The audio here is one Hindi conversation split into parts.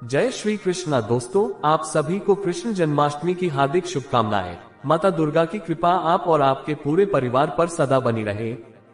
जय श्री कृष्णा दोस्तों, आप सभी को कृष्ण जन्माष्टमी की हार्दिक शुभकामनाएं। माता दुर्गा की कृपा आप और आपके पूरे परिवार पर सदा बनी रहे।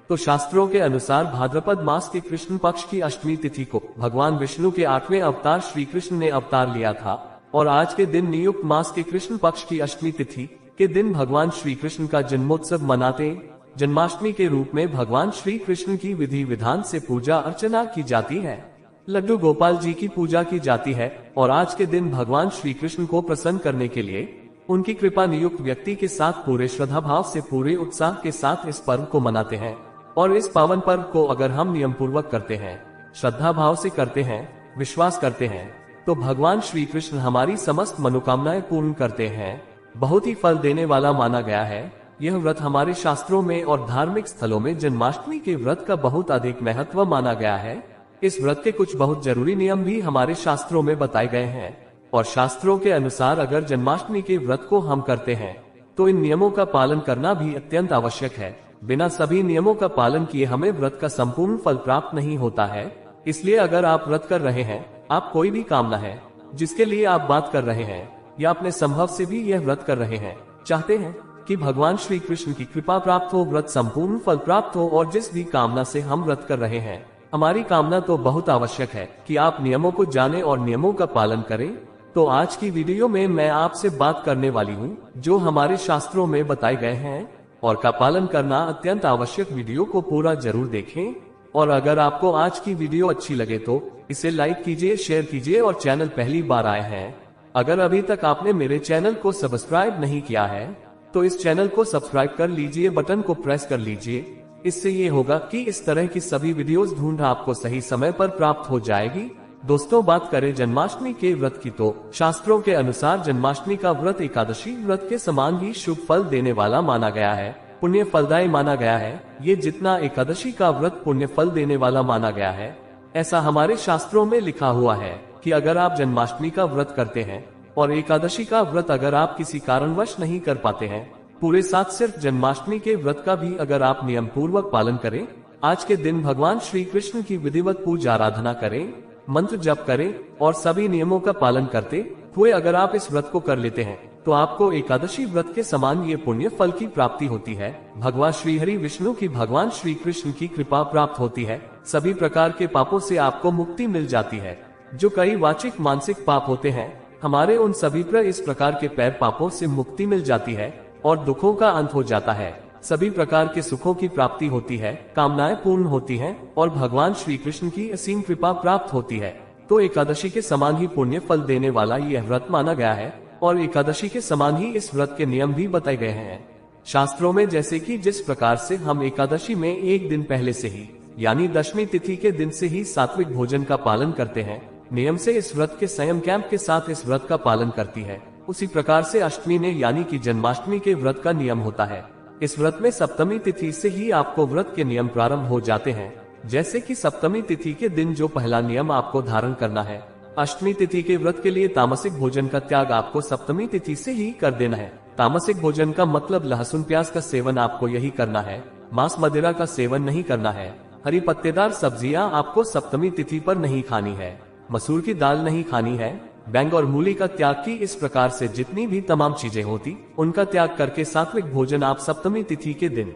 तो शास्त्रों के अनुसार भाद्रपद मास के कृष्ण पक्ष की अष्टमी तिथि को भगवान विष्णु के 8वें अवतार श्री कृष्ण ने अवतार लिया था और आज के दिन नियुक्त मास के कृष्ण पक्ष की अष्टमी तिथि के दिन भगवान श्री कृष्ण का जन्मोत्सव मनाते। जन्माष्टमी के रूप में भगवान श्री कृष्ण की विधि विधान से पूजा अर्चना की जाती है। लड्डू गोपाल जी की पूजा की जाती है और आज के दिन भगवान श्री कृष्ण को प्रसन्न करने के लिए उनकी कृपा नियुक्त व्यक्ति के साथ पूरे श्रद्धा भाव से पूरे उत्साह के साथ इस पर्व को मनाते हैं। और इस पावन पर्व को अगर हम नियम पूर्वक करते हैं, श्रद्धा भाव से करते हैं, विश्वास करते हैं, तो भगवान श्री कृष्ण हमारी समस्त मनोकामनाएं पूर्ण करते हैं। बहुत ही फल देने वाला माना गया है। यह व्रत हमारे शास्त्रों में और धार्मिक स्थलों में जन्माष्टमी के व्रत का बहुत अधिक महत्व माना गया है। इस व्रत के कुछ बहुत जरूरी नियम भी हमारे शास्त्रों में बताए गए हैं और शास्त्रों के अनुसार अगर जन्माष्टमी के व्रत को हम करते हैं तो इन नियमों का पालन करना भी अत्यंत आवश्यक है। बिना सभी नियमों का पालन किए हमें व्रत का संपूर्ण फल प्राप्त नहीं होता है। इसलिए अगर आप व्रत कर रहे हैं, आप कोई भी कामना है जिसके लिए आप बात कर रहे हैं या अपने संभव से भी यह व्रत कर रहे हैं, चाहते हैं कि भगवान श्री कृष्ण की कृपा प्राप्त हो, व्रत संपूर्ण फल प्राप्त हो और जिस भी कामना से हम व्रत कर रहे हैं हमारी कामना तो बहुत आवश्यक है कि आप नियमों को जाने और नियमों का पालन करें। तो आज की वीडियो में मैं आपसे बात करने वाली हूँ जो हमारे शास्त्रों में बताए गए हैं और का पालन करना अत्यंत आवश्यक। वीडियो को पूरा जरूर देखें और अगर आपको आज की वीडियो अच्छी लगे तो इसे लाइक कीजिए, शेयर कीजिए और चैनल पहली बार आए हैं, अगर अभी तक आपने मेरे चैनल को सब्सक्राइब नहीं किया है तो इस चैनल को सब्सक्राइब कर लीजिए, बटन को प्रेस कर लीजिए। इससे ये होगा कि इस तरह की सभी वीडियोस ढूंढ आपको सही समय पर प्राप्त हो जाएगी। दोस्तों, बात करें जन्माष्टमी के व्रत की तो शास्त्रों के अनुसार जन्माष्टमी का व्रत एकादशी व्रत के समान ही शुभ फल देने वाला माना गया है, पुण्य फलदायी माना गया है। ये जितना एकादशी का व्रत पुण्य फल देने वाला माना गया है, ऐसा हमारे शास्त्रों में लिखा हुआ है कि अगर आप जन्माष्टमी का व्रत करते हैं और एकादशी का व्रत अगर आप किसी कारणवश नहीं कर पाते हैं, पूरे साथ सिर्फ जन्माष्टमी के व्रत का भी अगर आप नियम पूर्वक पालन करें, आज के दिन भगवान श्री कृष्ण की विधिवत पूजा आराधना करें, मंत्र जप करें और सभी नियमों का पालन करते हुए अगर आप इस व्रत को कर लेते हैं तो आपको एकादशी व्रत के समान ये पुण्य फल की प्राप्ति होती है। भगवान श्री हरि विष्णु की भगवान श्री कृष्ण की कृपा प्राप्त होती है। सभी प्रकार के पापों से आपको मुक्ति मिल जाती है। जो कई वाचिक मानसिक पाप होते हैं, हमारे उन सभी पर इस प्रकार के पैर पापों से मुक्ति मिल जाती है और दुखों का अंत हो जाता है। सभी प्रकार के सुखों की प्राप्ति होती है, कामनाएं पूर्ण होती हैं और भगवान श्री कृष्ण की असीम कृपा प्राप्त होती है। तो एकादशी के समान ही पुण्य फल देने वाला यह व्रत माना गया है और एकादशी के समान ही इस व्रत के नियम भी बताए गए हैं शास्त्रों में। जैसे कि जिस प्रकार से हम एकादशी में एक दिन पहले से ही यानी दशमी तिथि के दिन से ही सात्विक भोजन का पालन करते हैं, नियम से इस व्रत के संयम कैंप के साथ इस व्रत का पालन करती है, उसी प्रकार से अष्टमी ने यानी कि जन्माष्टमी के व्रत का नियम होता है। इस व्रत में सप्तमी तिथि से ही आपको व्रत के नियम प्रारंभ हो जाते हैं। जैसे कि सप्तमी तिथि के दिन जो पहला नियम आपको धारण करना है, अष्टमी तिथि के व्रत के लिए तामसिक भोजन का त्याग आपको सप्तमी तिथि से ही कर देना है। तामसिक भोजन का मतलब लहसुन प्याज का सेवन आपको यही करना है, मांस मदिरा का सेवन नहीं करना है, हरी पत्तेदार सब्जियां आपको सप्तमी तिथि पर नहीं खानी है, मसूर की दाल नहीं खानी है, बैंग और मूली का त्याग की। इस प्रकार से जितनी भी तमाम चीजें होती उनका त्याग करके सात्विक भोजन आप सप्तमी तिथि के दिन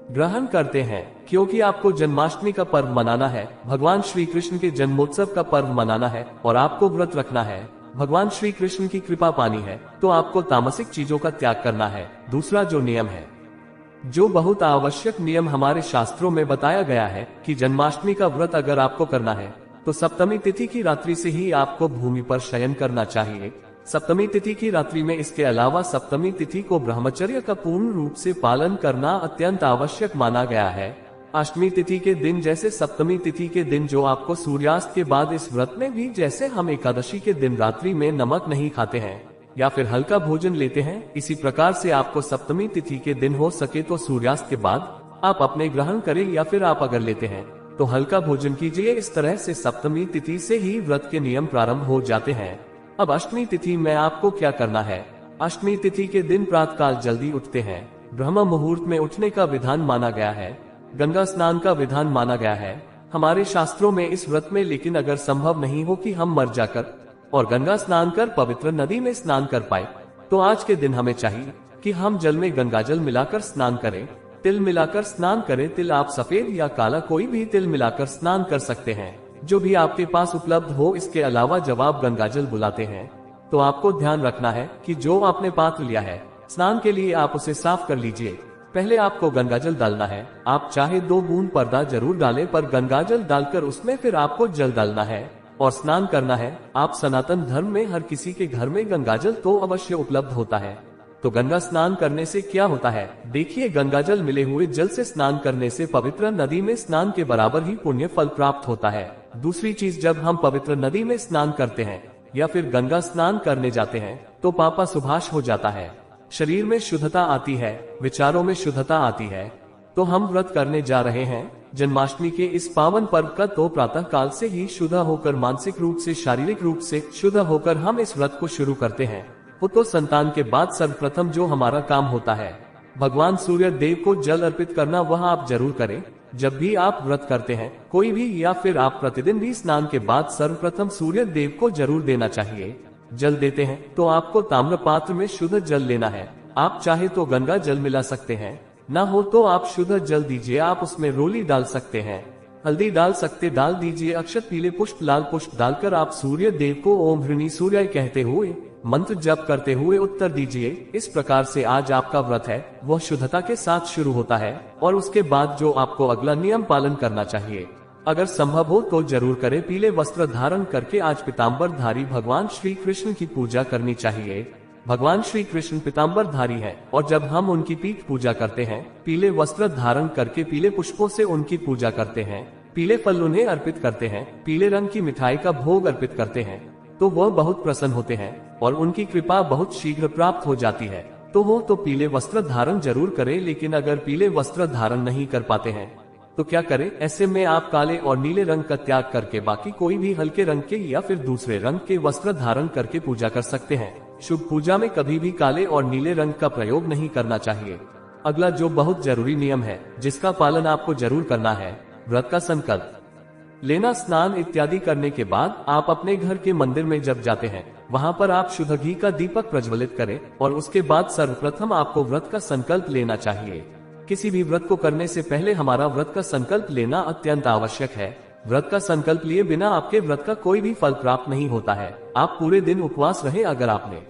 ग्रहण करते हैं। क्योंकि आपको जन्माष्टमी का पर्व मनाना है, भगवान श्री कृष्ण के जन्मोत्सव का पर्व मनाना है और आपको व्रत रखना है, भगवान श्री कृष्ण की कृपा पानी है, तो आपको तामसिक चीजों का त्याग करना है। दूसरा जो नियम है, जो बहुत आवश्यक नियम हमारे शास्त्रों में बताया गया है कि जन्माष्टमी का व्रत अगर आपको करना है तो सप्तमी तिथि की रात्रि से ही आपको भूमि पर शयन करना चाहिए। सप्तमी तिथि की रात्रि में इसके अलावा सप्तमी तिथि को ब्रह्मचर्य का पूर्ण रूप से पालन करना अत्यंत आवश्यक माना गया है। अष्टमी तिथि के दिन जैसे सप्तमी तिथि के दिन जो आपको सूर्यास्त के बाद इस व्रत में भी जैसे हम एकादशी के दिन रात्रि में नमक नहीं खाते हैं या फिर हल्का भोजन लेते हैं, इसी प्रकार से आपको सप्तमी तिथि के दिन हो सके तो सूर्यास्त के बाद आप अपने ग्रहण करें या फिर आप अगर लेते हैं तो हल्का भोजन कीजिए। इस तरह से सप्तमी तिथि से ही व्रत के नियम प्रारंभ हो जाते हैं। अब अष्टमी तिथि में आपको क्या करना है। अष्टमी तिथि के दिन प्रातःकाल जल्दी उठते हैं, ब्रह्म मुहूर्त में उठने का विधान माना गया है, गंगा स्नान का विधान माना गया है हमारे शास्त्रों में इस व्रत में। लेकिन अगर संभव नहीं हो कि हम मर जाकर और गंगा स्नान कर पवित्र नदी में स्नान कर पाए। तो आज के दिन हमें चाहिए कि हम जल में गंगाजल मिलाकर स्नान करें, तिल मिलाकर स्नान करें। तिल आप सफेद या काला कोई भी तिल मिलाकर स्नान कर सकते हैं, जो भी आपके पास उपलब्ध हो। इसके अलावा जब आप गंगाजल बुलाते हैं तो आपको ध्यान रखना है कि जो आपने पात्र लिया है स्नान के लिए आप उसे साफ कर लीजिए। पहले आपको गंगाजल डालना है। आप चाहे 2 बूंद पर्दा जरूर डालें, पर गंगाजल डालकर उसमें फिर आपको जल डालना है और स्नान करना है। आप सनातन धर्म में हर किसी के घर में गंगाजल तो अवश्य उपलब्ध होता है। तो गंगा स्नान करने से क्या होता है, देखिए। गंगाजल मिले हुए जल से स्नान करने से पवित्र नदी में स्नान के बराबर ही पुण्य फल प्राप्त होता है। दूसरी चीज, जब हम पवित्र नदी में स्नान करते हैं या फिर गंगा स्नान करने जाते हैं तो पापा सुभाष हो जाता है, शरीर में शुद्धता आती है, विचारों में शुद्धता आती है। तो हम व्रत करने जा रहे हैं जन्माष्टमी के इस पावन पर्व का, तो प्रातः काल से ही शुद्ध होकर, मानसिक रूप से, शारीरिक रूप से शुद्ध होकर हम इस व्रत को शुरू करते हैं। वो तो संतान के बाद सर्वप्रथम जो हमारा काम होता है भगवान सूर्य देव को जल अर्पित करना, वह आप जरूर करें। जब भी आप व्रत करते हैं कोई भी, या फिर आप प्रतिदिन भी, स्नान के बाद सर्वप्रथम सूर्य देव को जरूर देना चाहिए। जल देते हैं तो आपको ताम्र पात्र में शुद्ध जल लेना है। आप चाहे तो गंगा जल मिला सकते हैं, ना हो तो आप शुद्ध जल दीजिए। आप उसमें रोली डाल सकते हैं, हल्दी डाल दीजिए, अक्षत, पीले पुष्प, लाल पुष्प डालकर आप सूर्य देव को ओम हृणी सूर्याय कहते हुए मंत्र जप करते हुए उत्तर दीजिए। इस प्रकार से आज आपका व्रत है वह शुद्धता के साथ शुरू होता है। और उसके बाद जो आपको अगला नियम पालन करना चाहिए, अगर संभव हो तो जरूर करें। पीले वस्त्र धारण करके आज पीताम्बर धारी भगवान श्री कृष्ण की पूजा करनी चाहिए। भगवान श्री कृष्ण पीताम्बर धारी है, और जब हम उनकी पीठ पूजा करते हैं, पीले वस्त्र धारण करके पीले पुष्पों से उनकी पूजा करते हैं, पीले फल उन्हें अर्पित करते हैं, पीले रंग की मिठाई का भोग अर्पित करते हैं, तो वह बहुत प्रसन्न होते हैं और उनकी कृपा बहुत शीघ्र प्राप्त हो जाती है। तो पीले वस्त्र धारण जरूर करें। लेकिन अगर पीले वस्त्र धारण नहीं कर पाते हैं तो क्या करें? ऐसे में आप काले और नीले रंग का त्याग करके बाकी कोई भी हल्के रंग के या फिर दूसरे रंग के वस्त्र धारण करके पूजा कर सकते हैं। शुभ पूजा में कभी भी काले और नीले रंग का प्रयोग नहीं करना चाहिए। अगला जो बहुत जरूरी नियम है जिसका पालन आपको जरूर करना है, व्रत का संकल्प लेना। स्नान इत्यादि करने के बाद आप अपने घर के मंदिर में जब जाते हैं वहां पर आप शुद्ध घी का दीपक प्रज्वलित करें और उसके बाद सर्वप्रथम आपको व्रत का संकल्प लेना चाहिए। किसी भी व्रत को करने से पहले हमारा व्रत का संकल्प लेना अत्यंत आवश्यक है। व्रत का संकल्प लिए बिना आपके व्रत का कोई भी फल प्राप्त नहीं होता है। आप पूरे दिन उपवास रहे, अगर आपने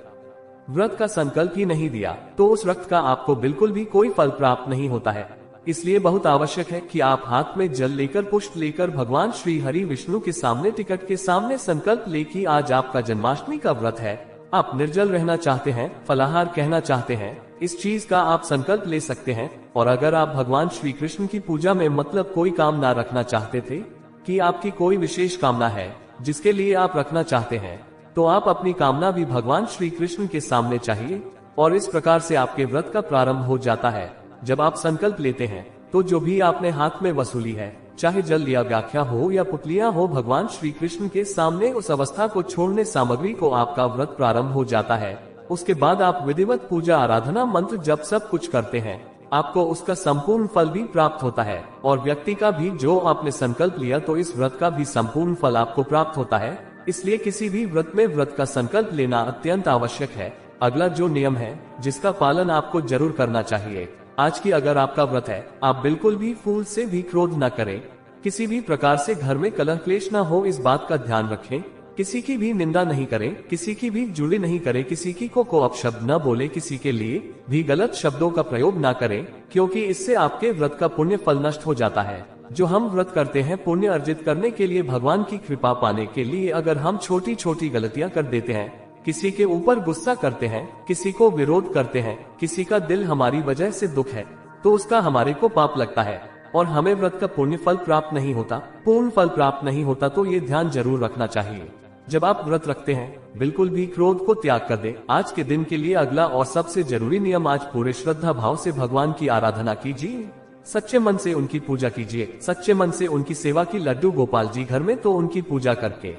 व्रत का संकल्प ही नहीं दिया तो उस व्रत का आपको बिल्कुल भी कोई फल प्राप्त नहीं होता है। इसलिए बहुत आवश्यक है कि आप हाथ में जल लेकर, पुष्प लेकर भगवान श्री हरि विष्णु के सामने, टिकट के सामने संकल्प ले कि आज आपका जन्माष्टमी का व्रत है। आप निर्जल रहना चाहते हैं, फलाहार कहना चाहते हैं, इस चीज का आप संकल्प ले सकते हैं। और अगर आप भगवान श्री कृष्ण की पूजा में मतलब कोई कामना रखना चाहते थे कि आपकी कोई विशेष कामना है जिसके लिए आप रखना चाहते हैं, तो आप अपनी कामना भी भगवान श्री कृष्ण के सामने चाहिए और इस प्रकार से आपके व्रत का प्रारंभ हो जाता है। जब आप संकल्प लेते हैं तो जो भी आपने हाथ में वसूली है, चाहे जल या व्याख्या हो या पुतलियां हो, भगवान श्री कृष्ण के सामने उस अवस्था को छोड़ने सामग्री को आपका व्रत प्रारंभ हो जाता है। उसके बाद आप विधिवत पूजा, आराधना, मंत्र जप सब कुछ करते हैं। आपको उसका संपूर्ण फल भी प्राप्त होता है और व्यक्ति का भी जो आपने संकल्प लिया तो इस व्रत का भी संपूर्ण फल आपको प्राप्त होता है। इसलिए किसी भी व्रत में व्रत का संकल्प लेना अत्यंत आवश्यक है। अगला जो नियम है जिसका पालन आपको जरूर करना चाहिए, आज की अगर आपका व्रत है, आप बिल्कुल भी फूल से भी क्रोध न करें। किसी भी प्रकार से घर में कलह क्लेश न हो, इस बात का ध्यान रखें। किसी की भी निंदा नहीं करें, किसी की भी जुड़ी नहीं करें, किसी की को अपशब्द न बोले, किसी के लिए भी गलत शब्दों का प्रयोग न करें, क्योंकि इससे आपके व्रत का पुण्य फल नष्ट हो जाता है। जो हम व्रत करते हैं पुण्य अर्जित करने के लिए, भगवान की कृपा पाने के लिए, अगर हम छोटी छोटी गलतियां कर देते हैं, किसी के ऊपर गुस्सा करते हैं, किसी को विरोध करते हैं, किसी का दिल हमारी वजह से दुख है, तो उसका हमारे को पाप लगता है और हमें व्रत का पुण्य फल प्राप्त नहीं होता, पूर्ण फल प्राप्त नहीं होता। तो ये ध्यान जरूर रखना चाहिए। जब आप व्रत रखते हैं बिल्कुल भी क्रोध को त्याग कर दें। आज के दिन के लिए अगला और सबसे जरूरी नियम, आज पूरे श्रद्धा भाव से भगवान की आराधना कीजिए, सच्चे मन से उनकी पूजा कीजिए, सच्चे मन से उनकी सेवा की। लड्डू गोपाल जी घर में तो उनकी पूजा करके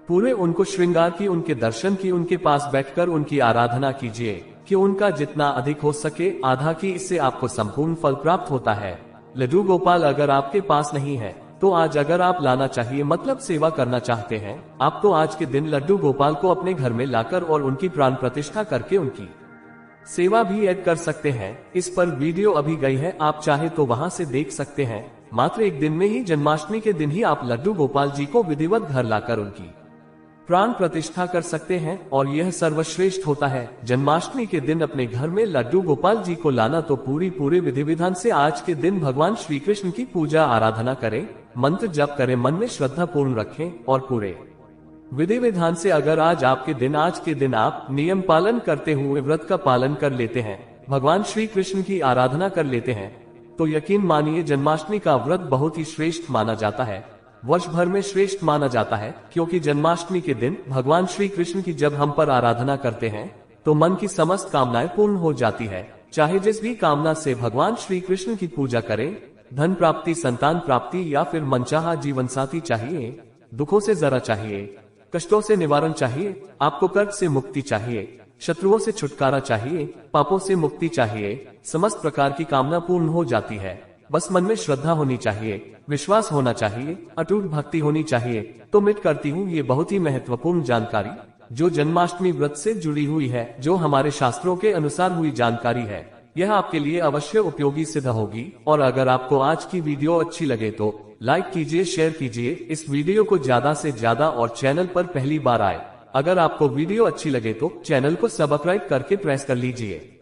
पूरे उनको श्रृंगार की, उनके दर्शन की, उनके पास बैठकर उनकी आराधना कीजिए कि उनका जितना अधिक हो सके आधा की, इससे आपको संपूर्ण फल प्राप्त होता है। लड्डू गोपाल अगर आपके पास नहीं है तो आज अगर आप लाना चाहिए मतलब सेवा करना चाहते हैं आप, तो आज के दिन लड्डू गोपाल को अपने घर में लाकर और उनकी प्राण प्रतिष्ठा करके उनकी सेवा भी ऐड कर सकते हैं। इस पर वीडियो अभी गई है, आप चाहे तो वहां से देख सकते हैं। मात्र एक दिन में ही जन्माष्टमी के दिन ही आप लड्डू गोपाल जी को विधिवत घर लाकर उनकी प्राण प्रतिष्ठा कर सकते हैं और यह सर्वश्रेष्ठ होता है। जन्माष्टमी के दिन अपने घर में लड्डू गोपाल जी को लाना तो पूरे विधि विधान से आज के दिन भगवान श्री कृष्ण की पूजा आराधना करें, मंत्र जप करें, मन में श्रद्धा पूर्ण रखें और पूरे विधि विधान से अगर आज के दिन आप नियम पालन करते हुए व्रत का पालन कर लेते हैं, भगवान श्री कृष्ण की आराधना कर लेते हैं, तो यकीन मानिए जन्माष्टमी का व्रत बहुत ही श्रेष्ठ माना जाता है, वर्ष भर में श्रेष्ठ माना जाता है। क्योंकि जन्माष्टमी के दिन भगवान श्री कृष्ण की जब हम पर आराधना करते हैं तो मन की समस्त कामनाएं पूर्ण हो जाती है। चाहे जिस भी कामना से भगवान श्री कृष्ण की पूजा करें, धन प्राप्ति, संतान प्राप्ति या फिर मनचाहा जीवन साथी चाहिए, दुखों से जरा चाहिए, कष्टों से निवारण चाहिए, आपको कर्ज से मुक्ति चाहिए, शत्रुओं से छुटकारा चाहिए, पापों से मुक्ति चाहिए, समस्त प्रकार की कामना पूर्ण हो जाती है। बस मन में श्रद्धा होनी चाहिए, विश्वास होना चाहिए, अटूट भक्ति होनी चाहिए। तो मैं करती हूँ ये बहुत ही महत्वपूर्ण जानकारी जो जन्माष्टमी व्रत से जुड़ी हुई है, जो हमारे शास्त्रों के अनुसार हुई जानकारी है, यह आपके लिए अवश्य उपयोगी सिद्ध होगी। और अगर आपको आज की वीडियो अच्छी लगे तो लाइक कीजिए, शेयर कीजिए इस वीडियो को ज्यादा से ज्यादा और चैनल पर पहली बार आए अगर आपको वीडियो अच्छी लगे तो चैनल को सब्सक्राइब करके प्रेस कर लीजिए।